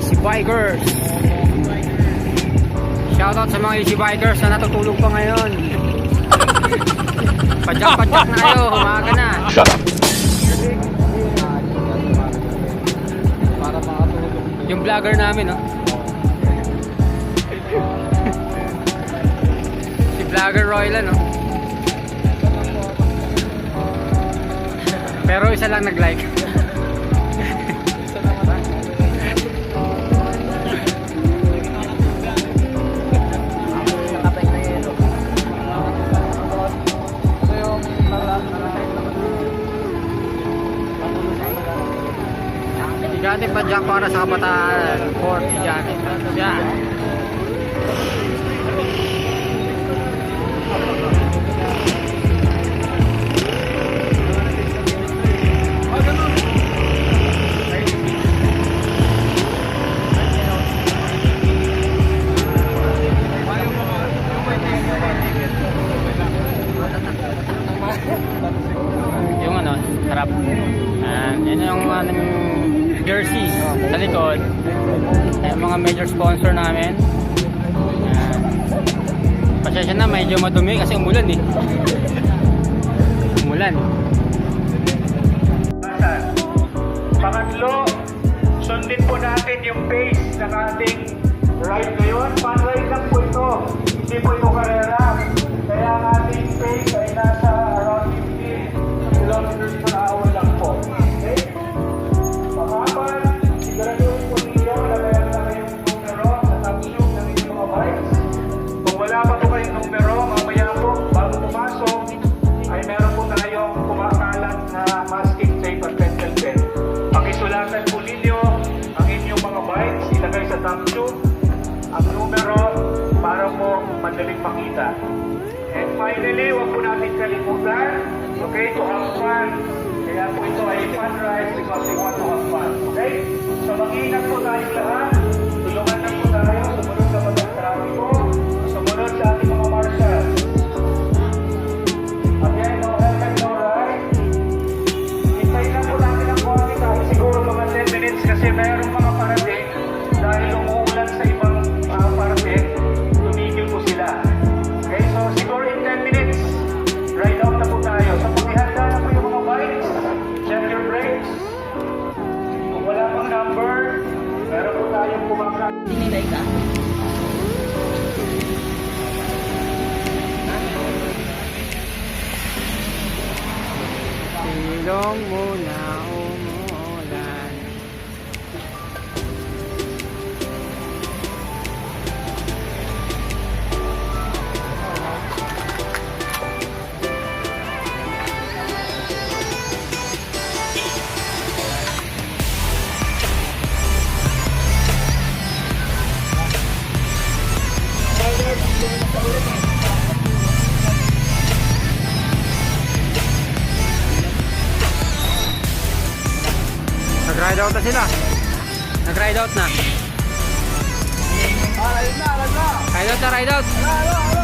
Easy Bikers. Shoutout sa mga Easy Bikers na natutulog pa ngayon. Padyak-padyak na kayo, umaga na. Yung vlogger namin, no? Si vlogger Roylan, no? Pero isa lang nag-like. Janet Padyak para sa kabataan. Fort Janet. Yan. Yung ano, sarap. Yan yung jersey sa likod. Yung mga major sponsor namin. Pasensya na, medyo madumi kasi umulan eh. Umulan. Pangatlo, sundin po natin yung pace ng ating ride ngayon. Fun ride lang po ito. Hindi po ito karera. Kaya ang ating pace ay nasa around 15 kilometers per hour lang po. Okay? Pang-apat, siguraduhin po ninyo na meron na kayong numero sa top tube ng inyong mga bikes. Kung wala pa po kayong numero, mamaya po, bago pumasok, ay meron po tayong kumakalat na masking tape at pencil pen. Pakisulatan po ninyo ang inyong mga bikes, ilagay sa top tube, ang numero para po madaling makita. And finally, huwag po natin kalimutan, okay, to have fun. Kaya po ito ay fun ride because we want to have fun. Okay? So mag-iingat po tayo lahat. Tulungan lang po tayo. Sumunod sa mga trafiko. Sumunod sa ating mga marshals. Again, no helmet, no ride. Hintayin lang po natin ang konti tayo. Siguro mga 10 minutes kasi mayroong mga parating. Dahil umuulan sa ibang parating, tumigil po sila. Okay? So siguro in 10 minutes, ride out na po tayo. So paghihanda na po yung mga bikes. Check your brakes. Kung wala pang number, meron po tayong kumaka. Dinilay ka? Silong muna umulan. Nag-ride out na sila. Nag-ride out na. Ride out na, ride out! Ride out na, ride out. Ride out!